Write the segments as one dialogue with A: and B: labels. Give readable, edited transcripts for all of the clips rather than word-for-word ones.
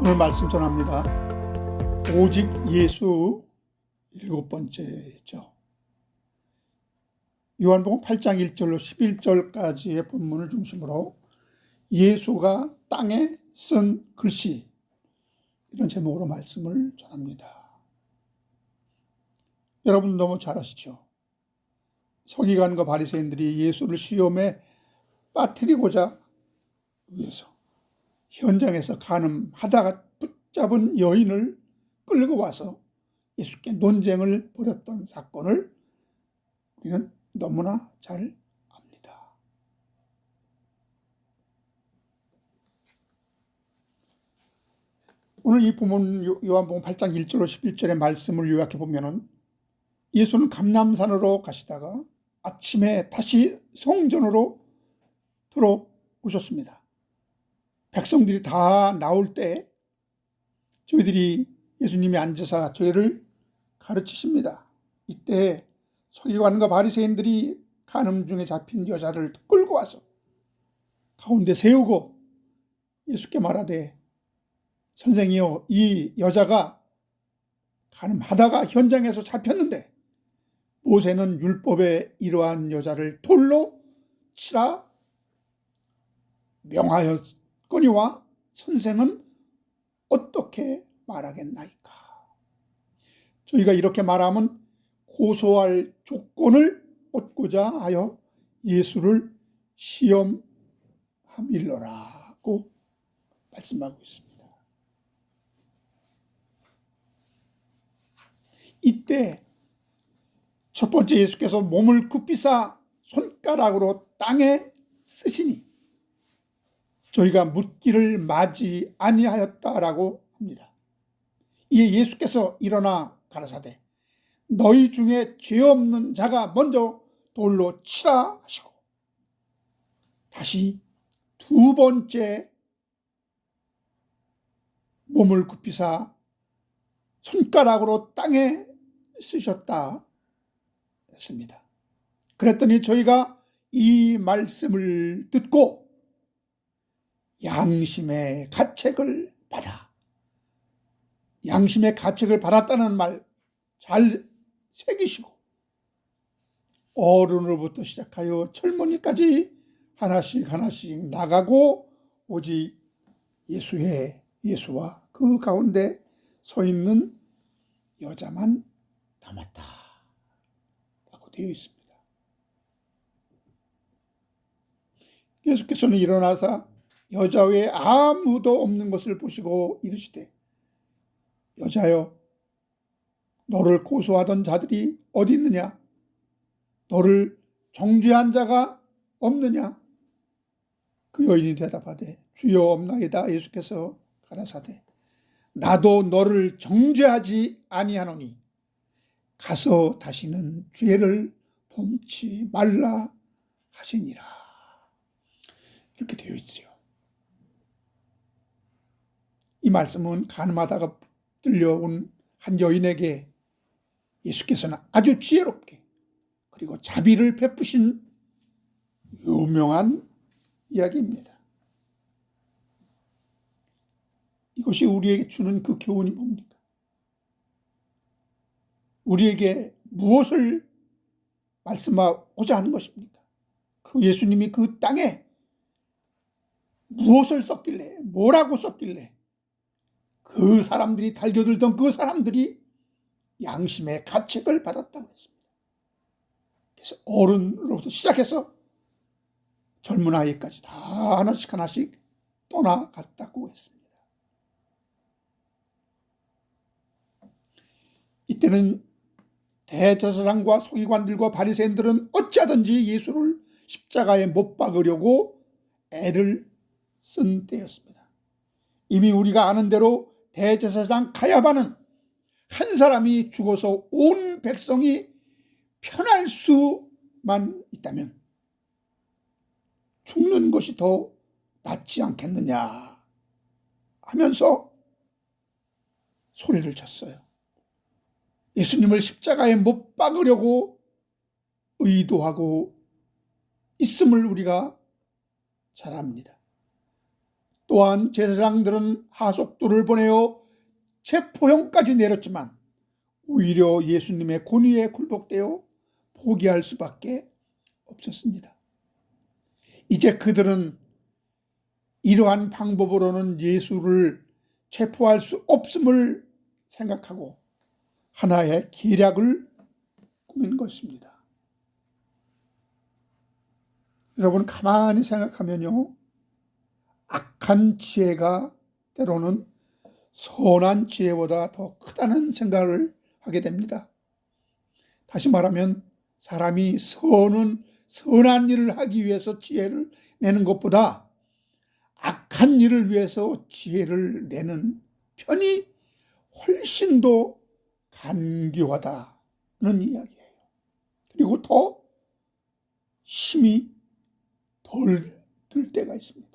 A: 오늘 말씀 전합니다. 오직 예수 7번째죠. 요한복음 8장 1절로 11절까지의 본문을 중심으로 예수가 땅에 쓴 글씨, 이런 제목으로 말씀을 전합니다. 여러분 너무 잘 아시죠? 서기관과 바리새인들이 예수를 시험에 빠뜨리고자 위해서 현장에서 간음하다가 붙잡은 여인을 끌고 와서 예수께 논쟁을 벌였던 사건을 우리는 너무나 잘 압니다. 오늘 이 본문 요한복음 8장 1절로 11절의 말씀을 요약해 보면은 예수는 감람산으로 가시다가 아침에 다시 성전으로 들어오셨습니다. 백성들이 다 나올 때 저희들이 예수님이 앉아서 저희를 가르치십니다. 이때 서기관과 바리새인들이 간음 중에 잡힌 여자를 끌고 와서 가운데 세우고 예수께 말하되, 선생이여, 이 여자가 간음하다가 현장에서 잡혔는데 모세는 율법에 이러한 여자를 돌로 치라 명하였거니와 선생은 어떻게 말하겠나이까? 저희가 이렇게 말하면 고소할 조건을 얻고자 하여 예수를 시험함일러라고 말씀하고 있습니다. 이때 첫 번째 예수께서 몸을 굽히사 손가락으로 땅에 쓰시니 저희가 묻기를 마지 아니하였다라고 합니다. 이에 예수께서 일어나 가라사대, 너희 중에 죄 없는 자가 먼저 돌로 치라 하시고 다시 두 번째 몸을 굽히사 손가락으로 땅에 쓰셨다 했습니다. 그랬더니 저희가 이 말씀을 듣고 양심의 가책을 받았다는 말 잘 새기시고 어른으로부터 시작하여 젊은이까지 하나씩 나가고 오직 예수와 그 가운데 서 있는 여자만 남았다 라고 되어 있습니다. 예수께서는 일어나서 여자 외에 아무도 없는 것을 보시고 이르시되, 여자여, 너를 고소하던 자들이 어디 있느냐? 너를 정죄한 자가 없느냐? 그 여인이 대답하되, 주여, 없나이다. 예수께서 가라사대, 나도 너를 정죄하지 아니하노니 가서 다시는 죄를 범치 말라 하시니라. 이렇게 되어 있죠. 이 말씀은 간음하다가 들려온 한 여인에게 예수께서는 아주 지혜롭게 그리고 자비를 베푸신 유명한 이야기입니다. 이것이 우리에게 주는 그 교훈이 뭡니까? 우리에게 무엇을 말씀하고자 하는 것입니까? 그 예수님이 그 땅에 무엇을 썼길래, 뭐라고 썼길래 그 사람들이 달겨들던 그 사람들이 양심의 가책을 받았다고 했습니다. 그래서 어른으로부터 시작해서 젊은 아이까지 다 하나씩 떠나갔다고 했습니다. 이때는 대제사장과 서기관들과 바리새인들은 어찌하든지 예수를 십자가에 못 박으려고 애를 쓴 때였습니다. 이미 우리가 아는 대로 대제사장 가야바는 한 사람이 죽어서 온 백성이 편할 수만 있다면 죽는 것이 더 낫지 않겠느냐 하면서 소리를 쳤어요. 예수님을 십자가에 못 박으려고 의도하고 있음을 우리가 잘 압니다. 또한 제사장들은 하속도를 보내어 체포형까지 내렸지만 오히려 예수님의 권위에 굴복되어 포기할 수밖에 없었습니다. 이제 그들은 이러한 방법으로는 예수를 체포할 수 없음을 생각하고 하나의 계략을 꾸민 것입니다. 여러분, 가만히 생각하면요, 악한 지혜가 때로는 선한 지혜보다 더 크다는 생각을 하게 됩니다. 다시 말하면 사람이 선한 일을 하기 위해서 지혜를 내는 것보다 악한 일을 위해서 지혜를 내는 편이 훨씬 더 간교하다는 이야기예요. 그리고 더 힘이 덜 들 때가 있습니다.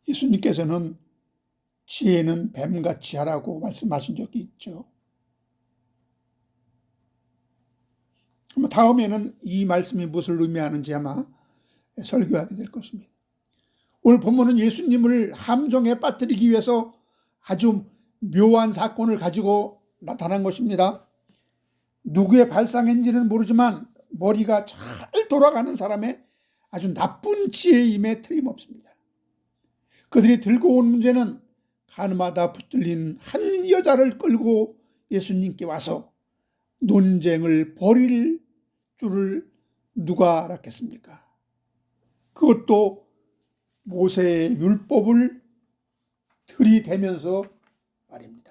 A: 예수님께서는 지혜는 뱀같이 하라고 말씀하신 적이 있죠. 다음에는 이 말씀이 무엇을 의미하는지 아마 설교하게 될 것입니다. 오늘 본문은 예수님을 함정에 빠뜨리기 위해서 아주 묘한 사건을 가지고 나타난 것입니다. 누구의 발상인지는 모르지만 머리가 잘 돌아가는 사람의 아주 나쁜 지혜임에 틀림없습니다. 그들이 들고 온 문제는 가늠하다 붙들린 한 여자를 끌고 예수님께 와서 논쟁을 벌일 줄을 누가 알았겠습니까? 그것도 모세의 율법을 들이대면서 말입니다.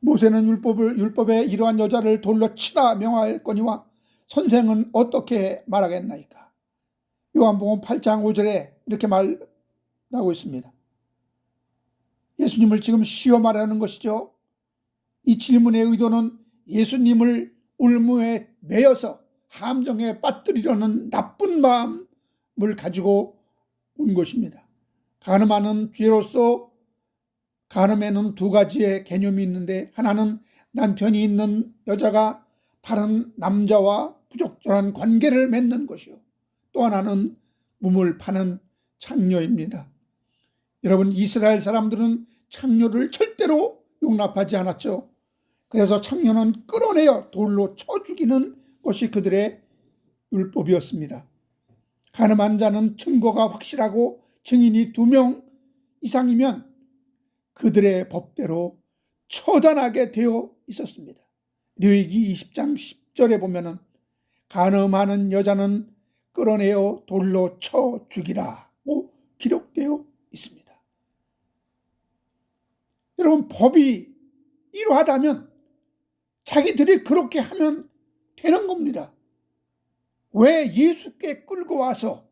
A: 모세는 율법에 이러한 여자를 돌로 치라 명하였거니와 선생은 어떻게 말하겠나이까? 요한복음 8장 5절에 이렇게 말하고 있습니다. 예수님을 지금 시험하라는 것이죠. 이 질문의 의도는 예수님을 울무에 매여서 함정에 빠뜨리려는 나쁜 마음을 가지고 온 것입니다. 간음하는 죄로서 간음에는 두 가지의 개념이 있는데, 하나는 남편이 있는 여자가 다른 남자와 부적절한 관계를 맺는 것이요, 또 하나는 몸을 파는 창녀입니다. 여러분, 이스라엘 사람들은 창녀를 절대로 용납하지 않았죠. 그래서 창녀는 끌어내어 돌로 쳐 죽이는 것이 그들의 율법이었습니다. 간음한 자는 증거가 확실하고 증인이 2명 이상이면 그들의 법대로 처단하게 되어 있었습니다. 레위기 20장 10절에 보면은 간음하는 여자는 끌어내어 돌로 쳐 죽이라고 기록되어 있습니다. 여러분, 법이 이러하다면 자기들이 그렇게 하면 되는 겁니다. 왜 예수께 끌고 와서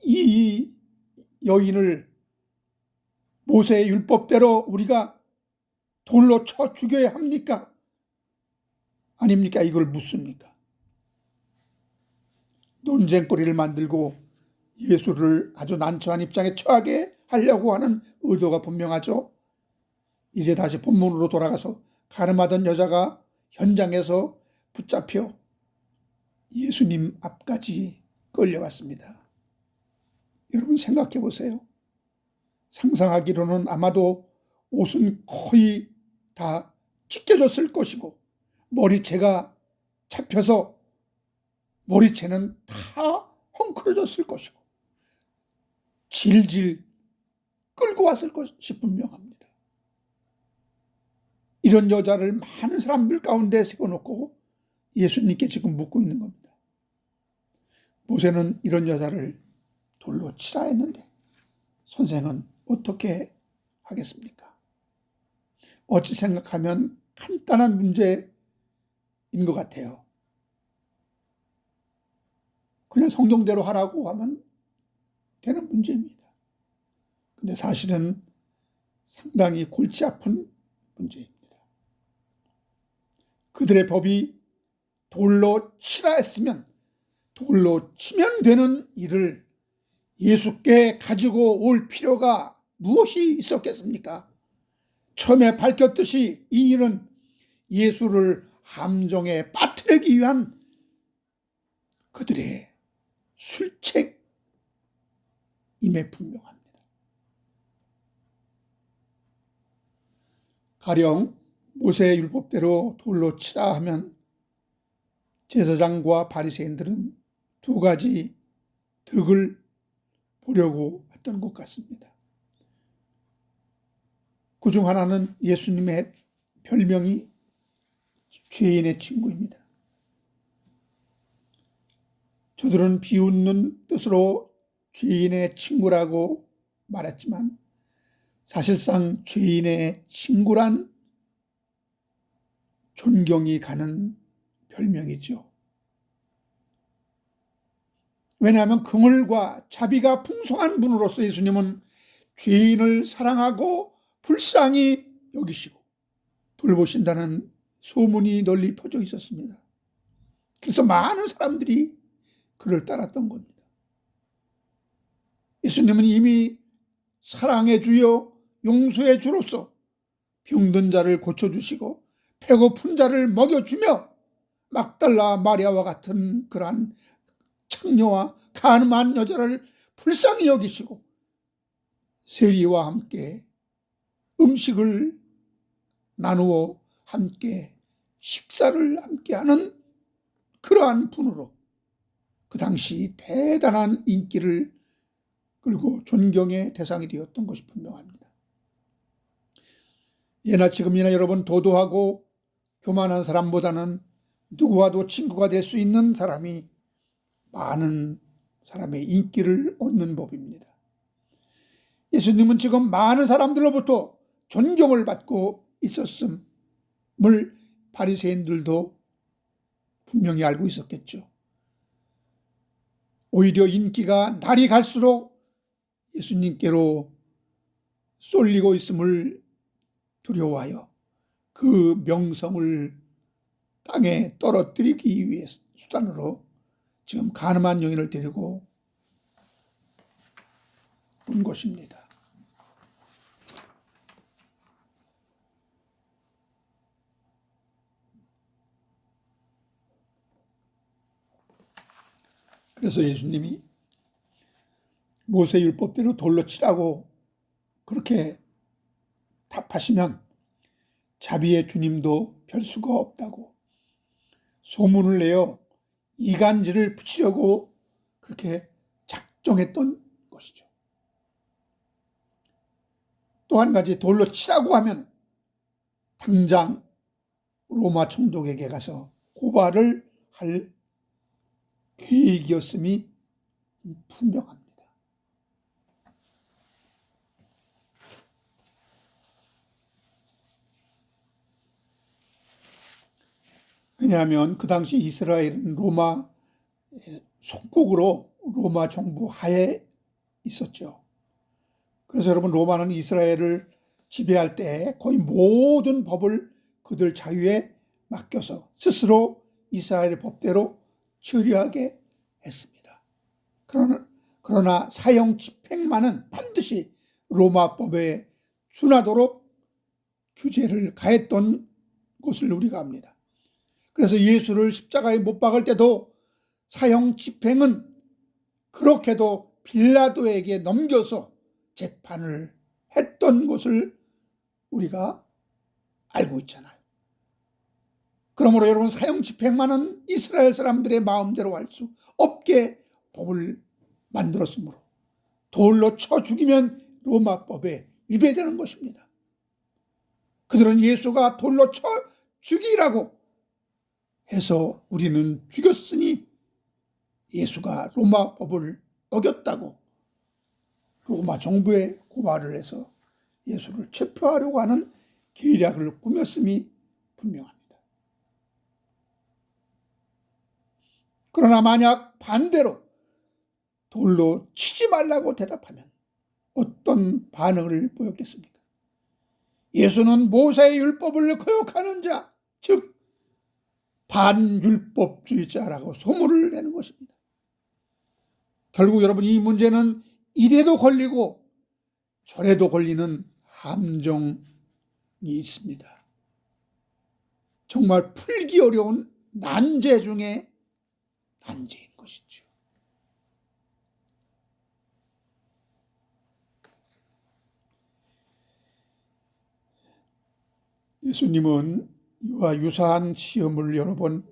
A: 이 여인을 모세의 율법대로 우리가 돌로 쳐 죽여야 합니까? 아닙니까? 이걸 묻습니까? 논쟁거리를 만들고 예수를 아주 난처한 입장에 처하게 하려고 하는 의도가 분명하죠. 이제 다시 본문으로 돌아가서 간음하던 여자가 현장에서 붙잡혀 예수님 앞까지 끌려갔습니다. 여러분, 생각해 보세요. 상상하기로는 아마도 옷은 거의 다 찢겨졌을 것이고 머리채가 잡혀서 머리채는 다 헝클어졌을 것이고 질질 끌고 왔을 것이 분명합니다. 이런 여자를 많은 사람들 가운데 세워놓고 예수님께 지금 묻고 있는 겁니다. 모세는 이런 여자를 돌로 치라 했는데 선생은 어떻게 하겠습니까? 어찌 생각하면 간단한 문제인 것 같아요. 그냥 성경대로 하라고 하면 되는 문제입니다. 근데 사실은 상당히 골치 아픈 문제입니다. 그들의 법이 돌로 치라 했으면 돌로 치면 되는 일을 예수께 가지고 올 필요가 무엇이 있었겠습니까? 처음에 밝혔듯이 이 일은 예수를 함정에 빠뜨리기 위한 그들의 술책임에 분명합니다. 가령 모세의 율법대로 돌로 치라 하면 제사장과 바리새인들은 두 가지 덕을 보려고 했던 것 같습니다. 그중 하나는 예수님의 별명이 죄인의 친구입니다. 저들은 비웃는 뜻으로 죄인의 친구라고 말했지만 사실상 죄인의 친구란 존경이 가는 별명이죠. 왜냐하면 긍휼과 자비가 풍성한 분으로서 예수님은 죄인을 사랑하고 불쌍히 여기시고 돌보신다는 소문이 널리 퍼져 있었습니다. 그래서 많은 사람들이 그를 따랐던 겁니다. 예수님은 이미 사랑의 주요 용서의 주로서 병든 자를 고쳐주시고 배고픈 자를 먹여주며 막달라 마리아와 같은 그러한 창녀와 가늠한 여자를 불쌍히 여기시고 세리와 함께 음식을 나누어 함께 식사를 함께하는 그러한 분으로 그 당시 대단한 인기를 끌고 존경의 대상이 되었던 것이 분명합니다. 예나 지금이나 여러분, 도도하고 교만한 사람보다는 누구와도 친구가 될 수 있는 사람이 많은 사람의 인기를 얻는 법입니다. 예수님은 지금 많은 사람들로부터 존경을 받고 있었음을 바리새인들도 분명히 알고 있었겠죠. 오히려 인기가 날이 갈수록 예수님께로 쏠리고 있음을 두려워하여 그 명성을 땅에 떨어뜨리기 위해 수단으로 지금 가늠한 여인을 데리고 온 것입니다. 그래서 예수님이 모세 율법대로 돌로 치라고 그렇게 답하시면 자비의 주님도 별 수가 없다고 소문을 내어 이간질을 붙이려고 그렇게 작정했던 것이죠. 또 한 가지, 돌로 치라고 하면 당장 로마 총독에게 가서 고발을 할 계획이었음이 분명합니다. 왜냐하면 그 당시 이스라엘은 로마 속국으로 로마 정부 하에 있었죠. 그래서 여러분, 로마는 이스라엘을 지배할 때 거의 모든 법을 그들 자유에 맡겨서 스스로 이스라엘의 법대로 처리하게 했습니다. 그러나 사형 집행만은 반드시 로마법에 준하도록 규제를 가했던 것을 우리가 압니다. 그래서 예수를 십자가에 못 박을 때도 사형 집행은 그렇게도 빌라도에게 넘겨서 재판을 했던 것을 우리가 알고 있잖아요. 그러므로 여러분, 사형 집행만은 이스라엘 사람들의 마음대로 할 수 없게 법을 만들었으므로 돌로 쳐 죽이면 로마법에 위배되는 것입니다. 그들은 예수가 돌로 쳐 죽이라고 해서 우리는 죽였으니 예수가 로마법을 어겼다고 로마 정부에 고발을 해서 예수를 체포하려고 하는 계략을 꾸몄음이 분명합니다. 그러나 만약 반대로 돌로 치지 말라고 대답하면 어떤 반응을 보였겠습니까? 예수는 모세의 율법을 거역하는 자, 즉 반율법주의자라고 소문을 내는 것입니다. 결국 여러분, 이 문제는 이래도 걸리고 저래도 걸리는 함정이 있습니다. 정말 풀기 어려운 난제 중에 난제인 것이죠. 예수님은 이와 유사한 시험을 여러 번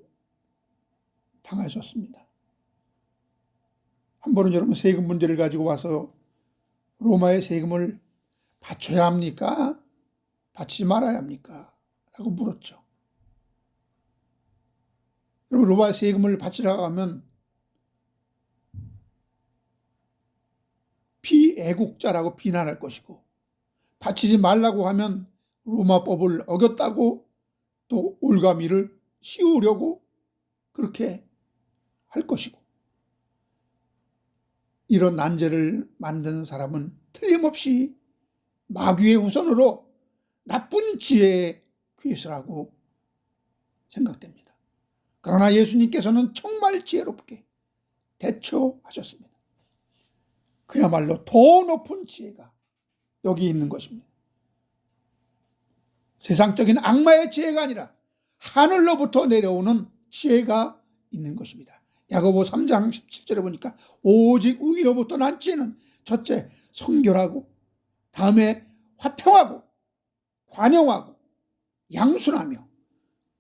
A: 당하셨습니다. 한 번은 여러분 세금 문제를 가지고 와서 로마의 세금을 바쳐야 합니까? 바치지 말아야 합니까? 라고 물었죠. 여러분 로마 세금을 바치라고 하면 비애국자라고 비난할 것이고, 바치지 말라고 하면 로마법을 어겼다고 또 올가미를 씌우려고 그렇게 할 것이고, 이런 난제를 만든 사람은 틀림없이 마귀의 후손으로 나쁜 지혜의 귀신이라고 생각됩니다. 그러나 예수님께서는 정말 지혜롭게 대처하셨습니다. 그야말로 더 높은 지혜가 여기 있는 것입니다. 세상적인 악마의 지혜가 아니라 하늘로부터 내려오는 지혜가 있는 것입니다. 야고보 3장 17절에 보니까 오직 우위로부터 난 지혜는 첫째 성결하고, 다음에 화평하고 관용하고 양순하며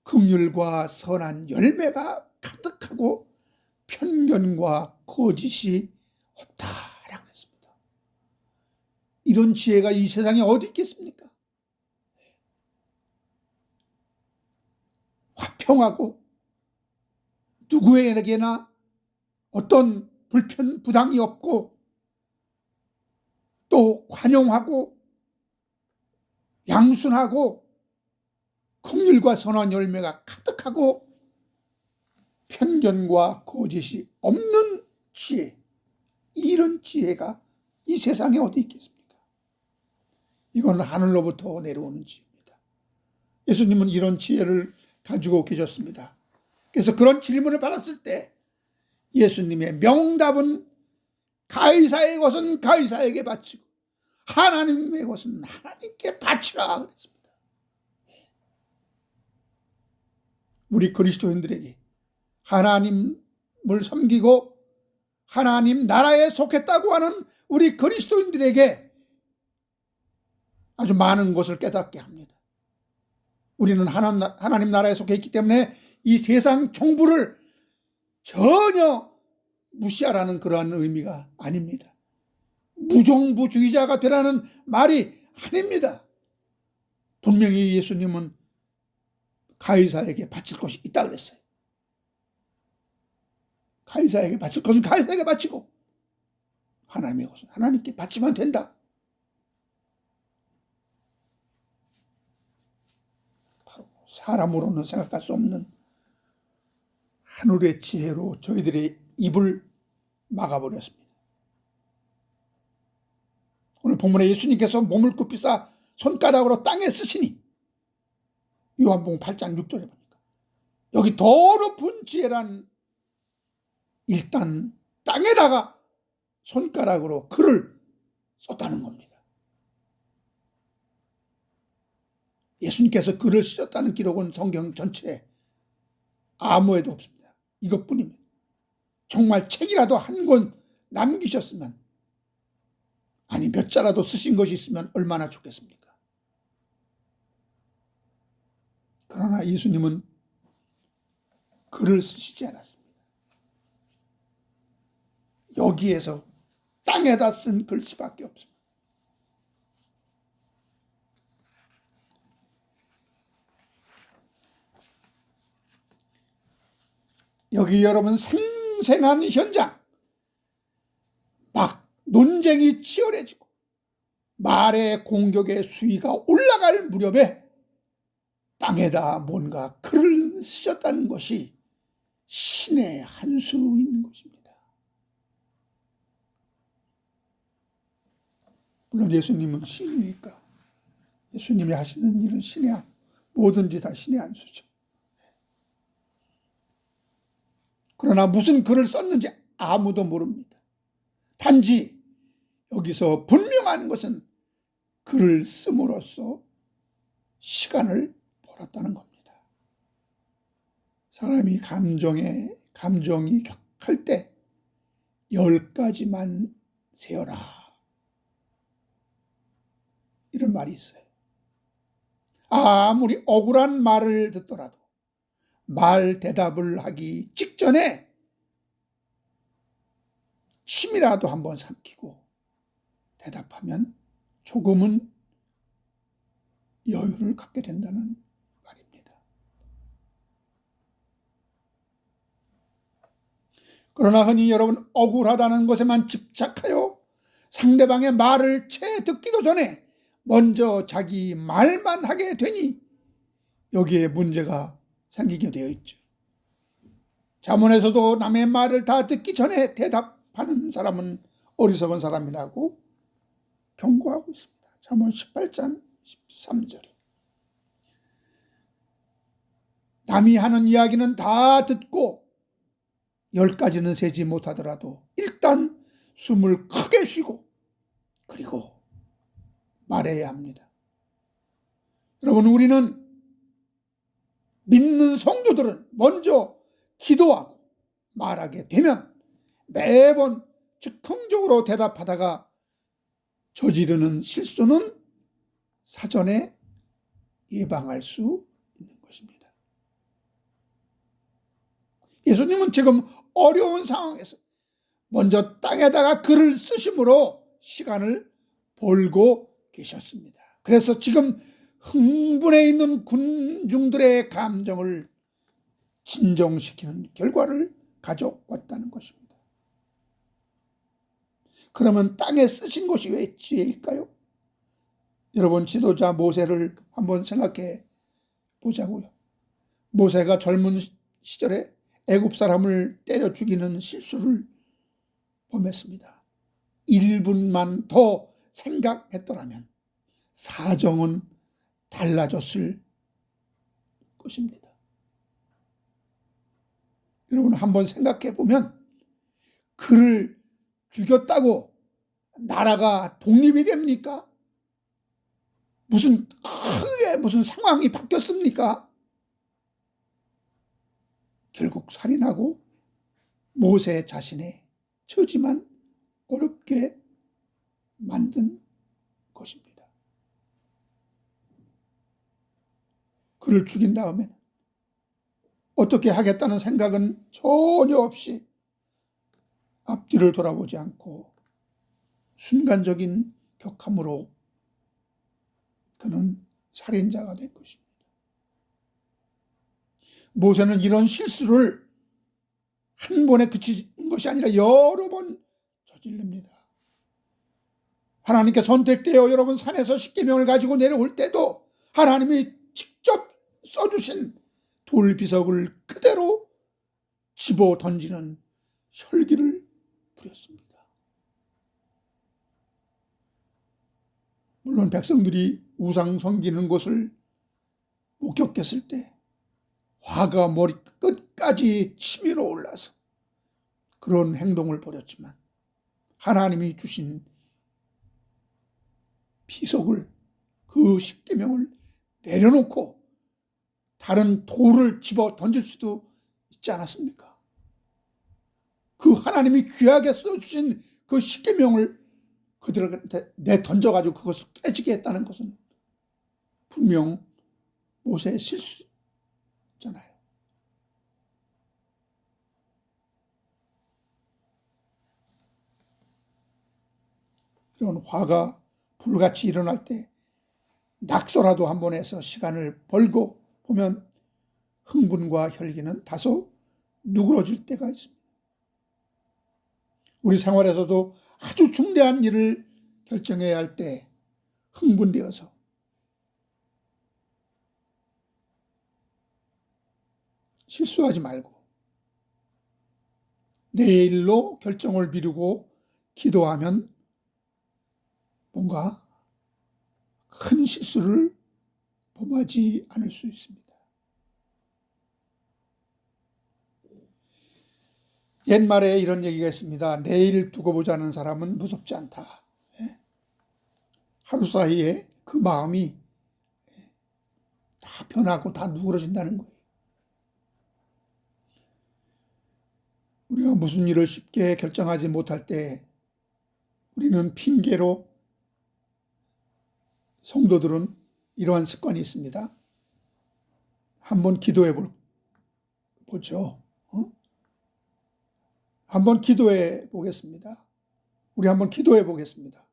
A: 긍휼과 선한 열매가 가득하고 편견과 거짓이 없다라고 했습니다. 이런 지혜가 이 세상에 어디 있겠습니까? 화평하고 누구에게나 어떤 불편, 부당이 없고, 또 관용하고 양순하고 긍휼과 선한 열매가 가득하고 편견과 거짓이 없는 지혜, 이런 지혜가 이 세상에 어디 있겠습니까? 이건 하늘로부터 내려오는 지혜입니다. 예수님은 이런 지혜를 가지고 계셨습니다. 그래서 그런 질문을 받았을 때 예수님의 명답은 가이사의 것은 가이사에게 바치고 하나님의 것은 하나님께 바치라 그랬습니다. 우리 그리스도인들에게 하나님을 섬기고 하나님 나라에 속했다고 하는 우리 그리스도인들에게 아주 많은 것을 깨닫게 합니다. 우리는 하나님 나라에 속해 있기 때문에 이 세상 정부를 전혀 무시하라는 그러한 의미가 아닙니다. 무정부주의자가 되라는 말이 아닙니다. 분명히 예수님은 가이사에게 바칠 것이 있다 그랬어요. 가이사에게 바칠 것은 가이사에게 바치고 하나님의 것은 하나님께 바치면 된다. 바로 사람으로는 생각할 수 없는 하늘의 지혜로 저희들의 입을 막아버렸습니다. 오늘 본문에 예수님께서 몸을 굽히사 손가락으로 땅에 쓰시니, 요한복음 8장 6절에 보니까 여기 더 높은 지혜란 일단 땅에다가 손가락으로 글을 썼다는 겁니다. 예수님께서 글을 쓰셨다는 기록은 성경 전체에 아무에도 없습니다. 이것뿐입니다. 정말 책이라도 한 권 남기셨으면, 아니 몇 자라도 쓰신 것이 있으면 얼마나 좋겠습니까? 그러나 예수님은 글을 쓰시지 않았습니다. 여기에서 땅에다 쓴 글씨밖에 없습니다. 여기 여러분 생생한 현장, 막 논쟁이 치열해지고 말의 공격의 수위가 올라갈 무렵에 땅에다 뭔가 글을 쓰셨다는 것이 신의 한 수인 것입니다. 물론 예수님은 신이니까 예수님이 하시는 일은 뭐든지 다 신의 한 수죠. 그러나 무슨 글을 썼는지 아무도 모릅니다. 단지 여기서 분명한 것은 글을 씀으로써 시간을 벌었다는 겁니다. 사람이 감정이 격할 때 10가지만 세어라. 이런 말이 있어요. 아무리 억울한 말을 듣더라도 말 대답을 하기 직전에 침이라도 한번 삼키고 대답하면 조금은 여유를 갖게 된다는 말입니다. 그러나 흔히 여러분, 억울하다는 것에만 집착하여 상대방의 말을 채 듣기도 전에 먼저 자기 말만 하게 되니 여기에 문제가 생기게 되어 있죠. 잠언에서도 남의 말을 다 듣기 전에 대답하는 사람은 어리석은 사람이라고 경고하고 있습니다. 잠언 18장 13절. 남이 하는 이야기는 다 듣고 10가지는 세지 못하더라도 일단 숨을 크게 쉬고 그리고 말해야 합니다. 여러분, 우리는 믿는 성도들은 먼저 기도하고 말하게 되면 매번 즉흥적으로 대답하다가 저지르는 실수는 사전에 예방할 수 있는 것입니다. 예수님은 지금 어려운 상황에서 먼저 땅에다가 글을 쓰심으로 시간을 벌고 계셨습니다. 그래서 지금 흥분해 있는 군중들의 감정을 진정시키는 결과를 가져왔다는 것입니다. 그러면 땅에 쓰신 것이 왜 지혜일까요? 여러분, 지도자 모세를 한번 생각해 보자고요. 모세가 젊은 시절에 애굽 사람을 때려 죽이는 실수를 범했습니다. 1분만 더 생각했더라면 사정은 달라졌을 것입니다. 여러분, 한번 생각해 보면 그를 죽였다고 나라가 독립이 됩니까? 크게 무슨 상황이 바뀌었습니까? 결국 살인하고 모세 자신의 처지만 어렵게 만든 것입니다. 그를 죽인 다음에 어떻게 하겠다는 생각은 전혀 없이 앞뒤를 돌아보지 않고 순간적인 격함으로 그는 살인자가 된 것입니다. 모세는 이런 실수를 한 번에 그친 것이 아니라 여러 번 저지릅니다. 하나님께 선택되어 여러분 산에서 십계명을 가지고 내려올 때도 하나님이 직접 써주신 돌비석을 그대로 집어 던지는 혈기를 부렸습니다. 물론 백성들이 우상 섬기는 것을 목격했을 때 화가 머리 끝까지 치밀어 올라서 그런 행동을 벌였지만 하나님이 주신 비석을, 그 십계명을 내려놓고 다른 돌을 집어 던질 수도 있지 않았습니까? 그 하나님이 귀하게 써주신 그 십계명을 그들한테 내던져가지고 그것을 깨지게 했다는 것은 분명 모세의 실수잖아요. 이런 화가 불같이 일어날 때 낙서라도 한번 해서 시간을 벌고 보면 흥분과 혈기는 다소 누그러질 때가 있습니다. 우리 생활에서도 아주 중대한 일을 결정해야 할 때 흥분되어서 실수하지 말고 내일로 결정을 미루고 기도하면 뭔가 큰 실수를 범하지 않을 수 있습니다. 옛말에 이런 얘기가 있습니다. 내일 두고 보자는 사람은 무섭지 않다. 하루 사이에 그 마음이 다 변하고 다 누그러진다는 거예요. 우리가 무슨 일을 쉽게 결정하지 못할 때 우리는 핑계로, 성도들은 이러한 습관이 있습니다. 한번 기도해 보죠. 한번 기도해 보겠습니다. 우리 한번 기도해 보겠습니다.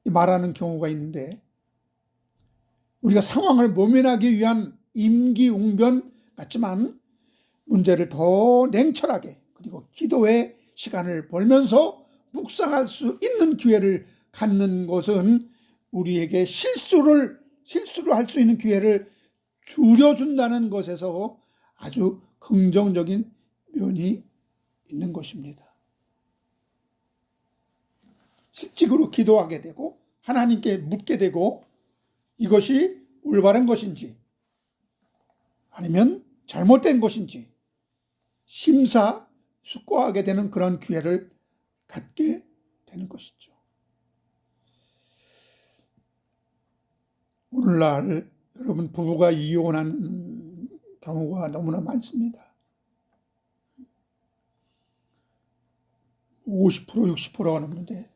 A: 말하는 경우가 있는데, 우리가 상황을 모면하기 위한 임기응변 같지만 문제를 더 냉철하게, 그리고 기도의 시간을 벌면서 묵상할 수 있는 기회를 갖는 것은 우리에게 실수를 할 수 있는 기회를 줄여준다는 것에서 아주 긍정적인 면이 있는 것입니다. 실직으로 기도하게 되고 하나님께 묻게 되고, 이것이 올바른 것인지 아니면 잘못된 것인지 심사숙고하게 되는 그런 기회를 갖게 되는 것이죠. 오늘날 여러분, 부부가 이혼하는 경우가 너무나 많습니다. 50%, 60%가 넘는데,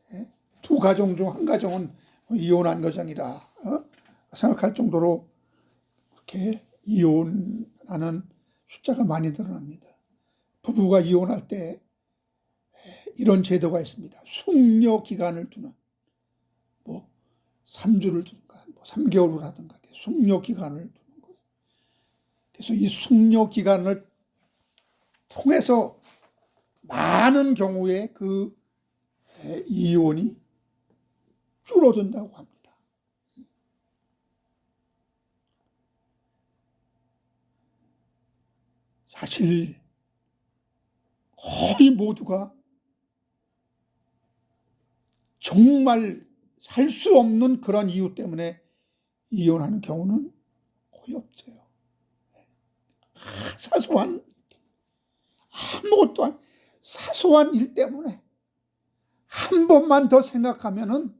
A: 두 가정 중 한 가정은 이혼한 가정이다 생각할 정도로 그렇게 이혼하는 숫자가 많이 늘어납니다. 부부가 이혼할 때 이런 제도가 있습니다. 숙려 기간을 두는, 3주를 두든가 3개월을 하든가 숙려 기간을 두는 거예요. 그래서 이 숙려 기간을 통해서 많은 경우에 그 이혼이 줄어든다고 합니다. 사실 거의 모두가 정말 살 수 없는 그런 이유 때문에 이혼하는 경우는 거의 없어요. 사소한, 아무것도 아닌 사소한 일 때문에 한 번만 더 생각하면은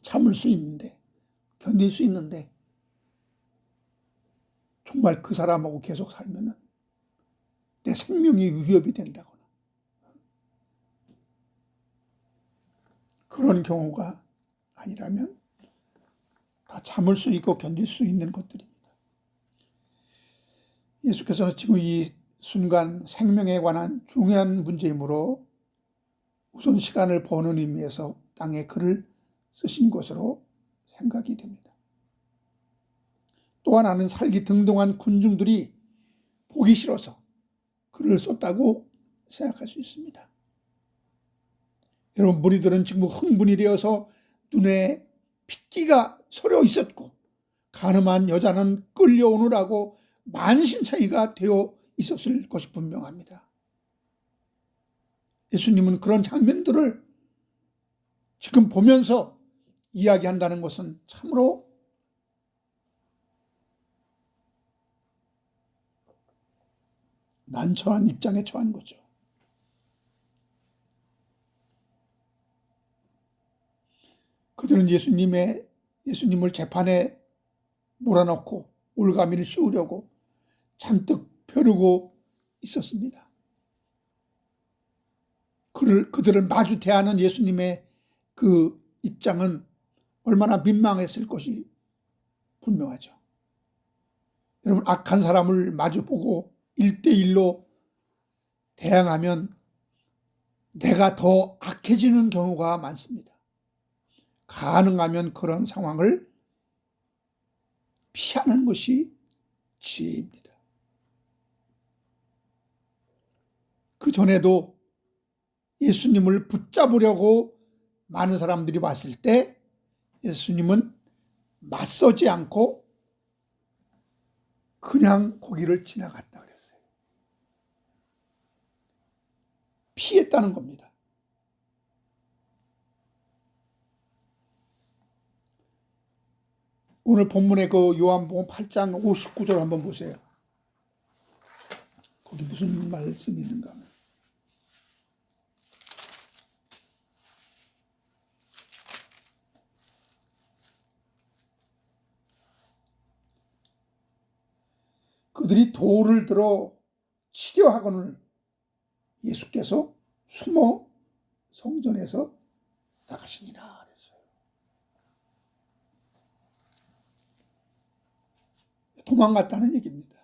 A: 참을 수 있는데, 견딜 수 있는데, 정말 그 사람하고 계속 살면은 내 생명이 위협이 된다거나 그런 경우가 아니라면 다 참을 수 있고 견딜 수 있는 것들입니다. 예수께서는 지금 이 순간 생명에 관한 중요한 문제이므로 우선 시간을 버는 의미에서 땅에 글을 쓰신 것으로 생각이 됩니다. 또 하나는 살기 등등한 군중들이 보기 싫어서 글을 썼다고 생각할 수 있습니다. 여러분, 무리들은 지금 흥분이 되어서 눈에 핏기가 서려 있었고, 가늠한 여자는 끌려오느라고 만신창이가 되어 있었을 것이 분명합니다. 예수님은 그런 장면들을 지금 보면서 이야기한다는 것은 참으로 난처한 입장에 처한 거죠. 그들은 예수님을 재판에 몰아넣고 올가미를 씌우려고 잔뜩 벼르고 있었습니다. 그들을 마주 대하는 예수님의 그 입장은 얼마나 민망했을 것이 분명하죠. 여러분, 악한 사람을 마주보고 1대1로 대항하면 내가 더 악해지는 경우가 많습니다. 가능하면 그런 상황을 피하는 것이 지혜입니다. 그 전에도 예수님을 붙잡으려고 많은 사람들이 왔을 때 예수님은 맞서지 않고 그냥 거기를 지나갔다 그랬어요. 피했다는 겁니다. 오늘 본문의 그 요한복음 8장 59절 한번 보세요. 거기 무슨 말씀이 있는가? 그들이 돌을 들어 치려하거늘 예수께서 숨어 성전에서 나가시니라 그랬어요. 도망갔다는 얘기입니다.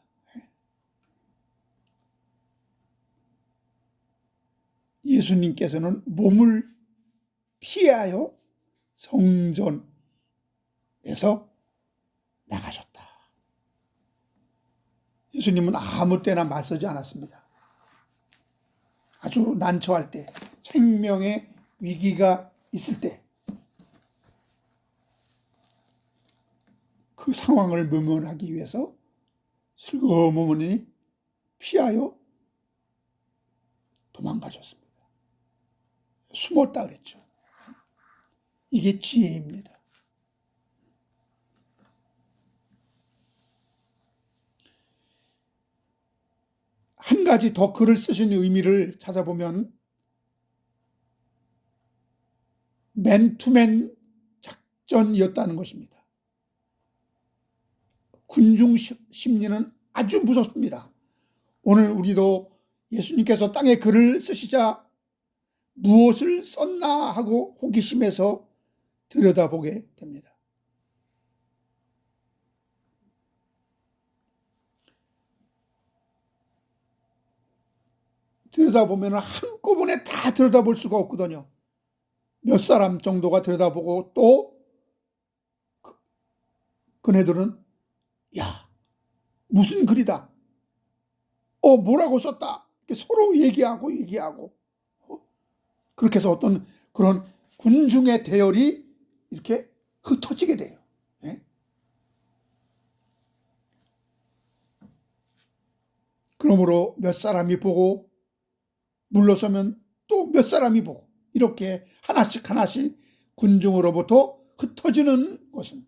A: 예수님께서는 몸을 피하여 성전에서 나가셨다. 예수님은 아무 때나 맞서지 않았습니다. 아주 난처할 때, 생명의 위기가 있을 때, 그 상황을 모면하기 위해서 슬그머니 피하여 도망가셨습니다. 숨었다 그랬죠. 이게 지혜입니다. 한 가지 더 글을 쓰신 의미를 찾아보면 맨투맨 작전이었다는 것입니다. 군중 심리는 아주 무섭습니다. 오늘 우리도 예수님께서 땅에 글을 쓰시자 무엇을 썼나 하고 호기심에서 들여다보게 됩니다. 들여다보면 한꺼번에 다 들여다볼 수가 없거든요. 몇 사람 정도가 들여다보고 또 그네들은 야, 무슨 글이다. 뭐라고 썼다. 이렇게 서로 얘기하고 그렇게 해서 어떤 그런 군중의 대열이 이렇게 흩어지게 돼요. 예? 그러므로 몇 사람이 보고 물러서면 또 몇 사람이 보고 이렇게 하나씩 군중으로부터 흩어지는 것은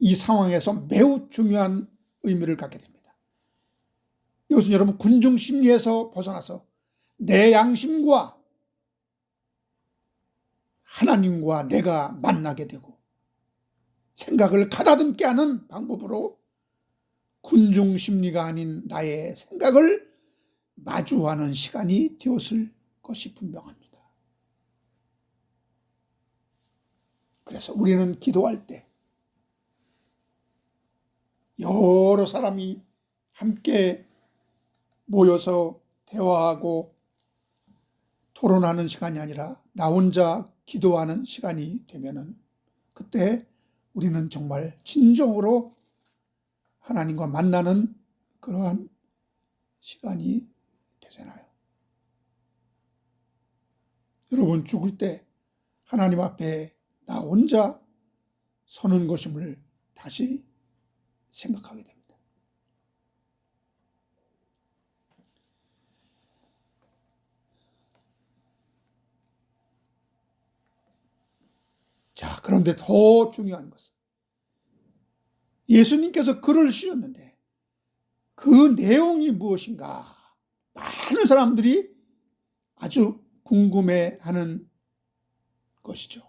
A: 이 상황에서 매우 중요한 의미를 갖게 됩니다. 이것은 여러분 군중 심리에서 벗어나서 내 양심과 하나님과 내가 만나게 되고 생각을 가다듬게 하는 방법으로 군중 심리가 아닌 나의 생각을 마주하는 시간이 되었을 것이 분명합니다. 그래서 우리는 기도할 때 여러 사람이 함께 모여서 대화하고 토론하는 시간이 아니라 나 혼자 기도하는 시간이 되면은 그때 우리는 정말 진정으로 하나님과 만나는 그러한 시간이 되잖아요. 여러분 죽을 때 하나님 앞에 나 혼자 서는 것임을 다시 생각하게 됩니다. 자, 그런데 더 중요한 것은 예수님께서 글을 쓰셨는데 그 내용이 무엇인가 많은 사람들이 아주 궁금해하는 것이죠.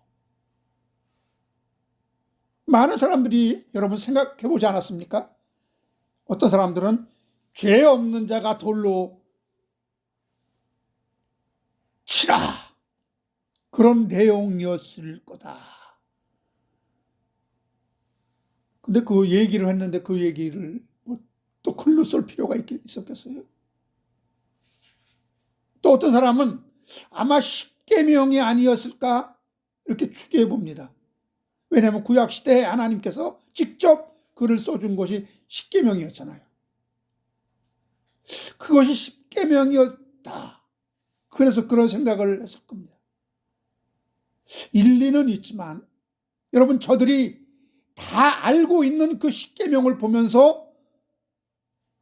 A: 많은 사람들이 여러분 생각해 보지 않았습니까? 어떤 사람들은 죄 없는 자가 돌로 치라 그런 내용이었을 거다. 근데 그 얘기를 했는데 그 얘기를 또 글로 쓸 필요가 있었겠어요? 또 어떤 사람은 아마 십계명이 아니었을까 이렇게 추리해 봅니다. 왜냐하면 구약시대에 하나님께서 직접 글을 써준 것이 십계명이었잖아요. 그것이 십계명이었다. 그래서 그런 생각을 했을 겁니다. 일리는 있지만 여러분 저들이 다 알고 있는 그 십계명을 보면서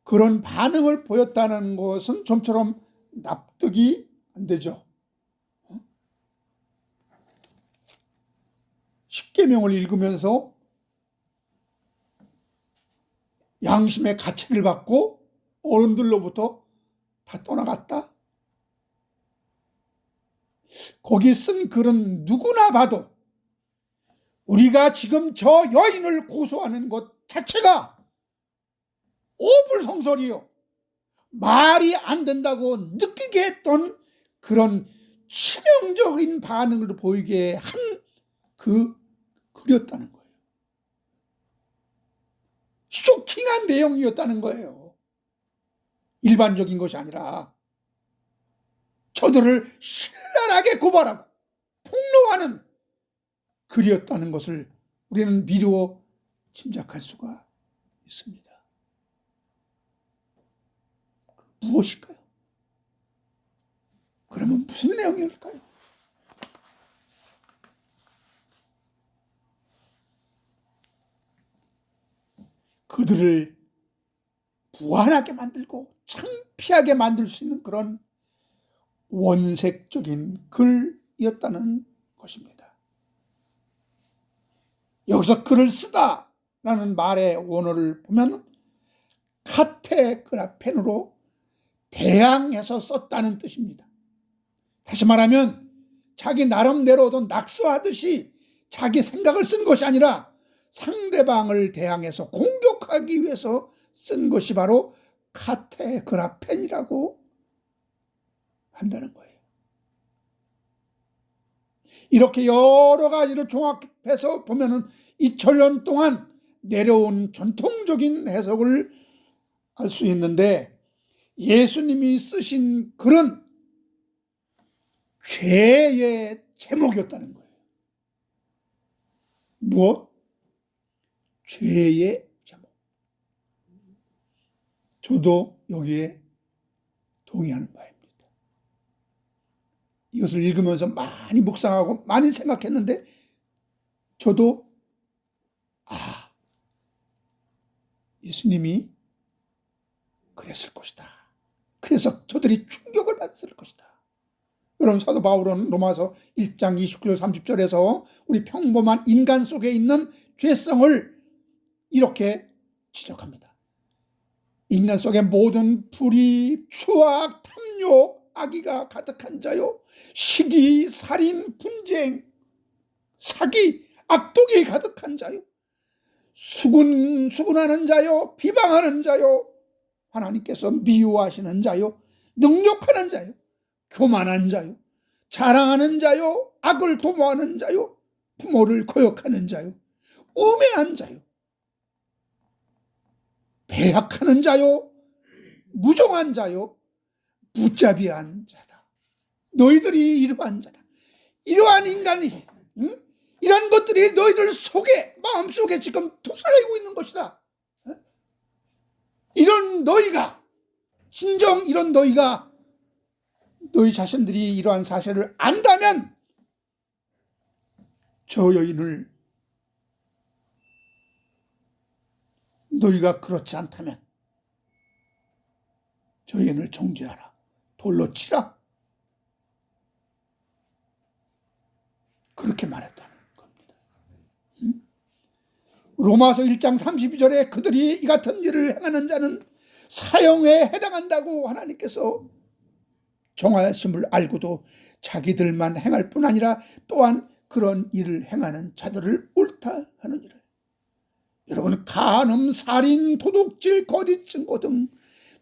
A: 그런 반응을 보였다는 것은 좀처럼 납득이 안 되죠. 십계명을 읽으면서 양심의 가책을 받고 어른들로부터 다 떠나갔다. 거기 쓴 글은 누구나 봐도 우리가 지금 저 여인을 고소하는 것 자체가 오불성설이요, 말이 안 된다고 느끼게 했던 그런 치명적인 반응을 보이게 한 글이었다는 거예요. 쇼킹한 내용이었다는 거예요. 일반적인 것이 아니라 저들을 신랄하게 고발하고 폭로하는 글이었다는 것을 우리는 미루어 짐작할 수가 있습니다. 무엇일까요? 그러면 무슨 내용일까요? 그들을 무한하게 만들고 창피하게 만들 수 있는 그런 원색적인 글이었다는 것입니다. 여기서 글을 쓰다라는 말의 원어를 보면 카테그라펜으로 대항해서 썼다는 뜻입니다. 다시 말하면 자기 나름대로도 낙서하듯이 자기 생각을 쓴 것이 아니라 상대방을 대항해서 공격하기 위해서 쓴 것이 바로 카테그라펜이라고 한다는 거예요. 이렇게 여러 가지를 종합해서 보면은 2000년 동안 내려온 전통적인 해석을 알 수 있는데, 예수님이 쓰신 글은 죄의 제목이었다는 거예요. 무엇? 죄의 제목. 저도 여기에 동의하는 바입니다. 이것을 읽으면서 많이 묵상하고 많이 생각했는데, 저도 예수님이 그랬을 것이다. 그래서 저들이 충격을 받았을 것이다. 여러분, 사도 바울은 로마서 1장 29절 30절에서 우리 평범한 인간 속에 있는 죄성을 이렇게 지적합니다. 인간 속에 모든 불의, 추악, 탐욕, 악의가 가득한 자요, 시기, 살인, 분쟁, 사기, 악독이 가득한 자요, 수군하는 자요, 비방하는 자요, 하나님께서 미워하시는 자요, 능욕하는 자요, 교만한 자요, 자랑하는 자요, 악을 도모하는 자요, 부모를 거역하는 자요, 우매한 자요, 배약하는 자요, 무정한 자요, 무자비한 자다. 너희들이 이러한 자다. 이러한 인간이, 이러한 것들이 너희들 속에, 마음속에 지금 도사리고 있는 것이다. 이런 너희가, 진정 이런 너희가, 너희 자신들이 이러한 사실을 안다면 저 여인을, 너희가 그렇지 않다면 저 여인을 정죄하라, 돌로 치라, 그렇게 말했다는 겁니다. 로마서 1장 32절에 그들이 이 같은 일을 행하는 자는 사형에 해당한다고 하나님께서 정하심을 알고도 자기들만 행할 뿐 아니라 또한 그런 일을 행하는 자들을 옳다 하느니라. 여러분, 간음, 살인, 도둑질, 거짓 증거 등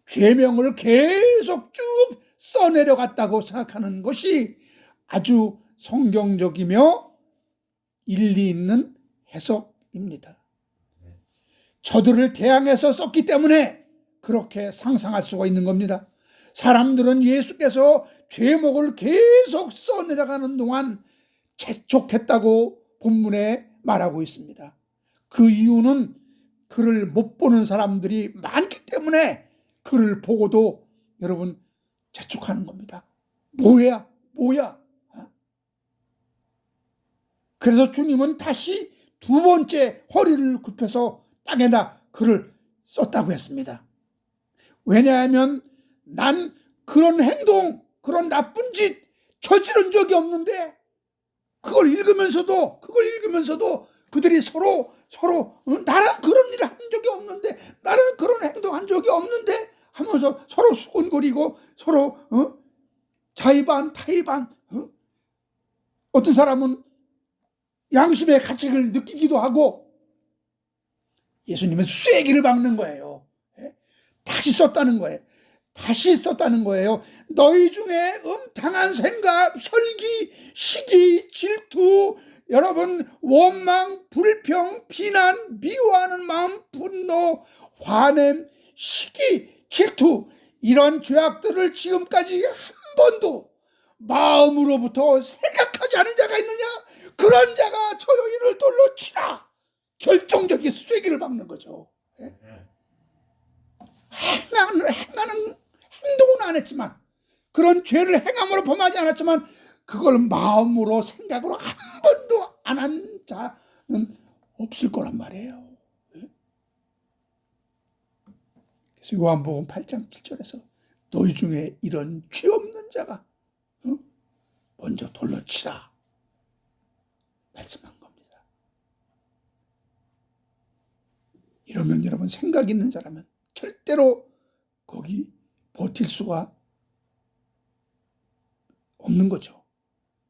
A: 죄명을 계속 쭉 써내려갔다고 생각하는 것이 아주 성경적이며 일리 있는 해석입니다. 저들을 대항해서 썼기 때문에 그렇게 상상할 수가 있는 겁니다. 사람들은 예수께서 죄목을 계속 써내려가는 동안 재촉했다고 본문에 말하고 있습니다. 그 이유는 그를 못 보는 사람들이 많기 때문에 그를 보고도 여러분 재촉하는 겁니다. 뭐야? 그래서 주님은 다시 두 번째 허리를 굽혀서 땅에다 글을 썼다고 했습니다. 왜냐하면 난 그런 행동, 그런 나쁜 짓 저지른 적이 없는데, 그걸 읽으면서도 그들이 서로 나랑 그런 일을 한 적이 없는데, 나는 그런 행동한 적이 없는데 하면서 서로 수군거리고 서로 자의반 타의반, 어떤 사람은 양심의 가책을 느끼기도 하고, 예수님은 쐐기를 박는 거예요. 다시 썼다는 거예요. 다시 썼다는 거예요. 너희 중에 음탕한 생각, 혈기, 시기, 질투, 여러분 원망, 불평, 비난, 미워하는 마음, 분노, 화냄, 시기, 질투, 이런 죄악들을 지금까지 한 번도 마음으로부터 생각하지 않은 자가 있느냐? 그런 자가 저 여인을 돌로 치라. 결정적인 쐐기를 박는 거죠. 행하는 행동은 안 했지만, 그런 죄를 행함으로 범하지 않았지만, 그걸 마음으로 생각으로 한 번도 안 한 자는 없을 거란 말이에요. 그래서 요한복음 8장 7절에서 너희 중에 이런 죄 없는 자가 먼저 돌로 치라 말씀한 겁니다. 이러면 여러분, 생각 있는 자라면 절대로 거기 버틸 수가 없는 거죠.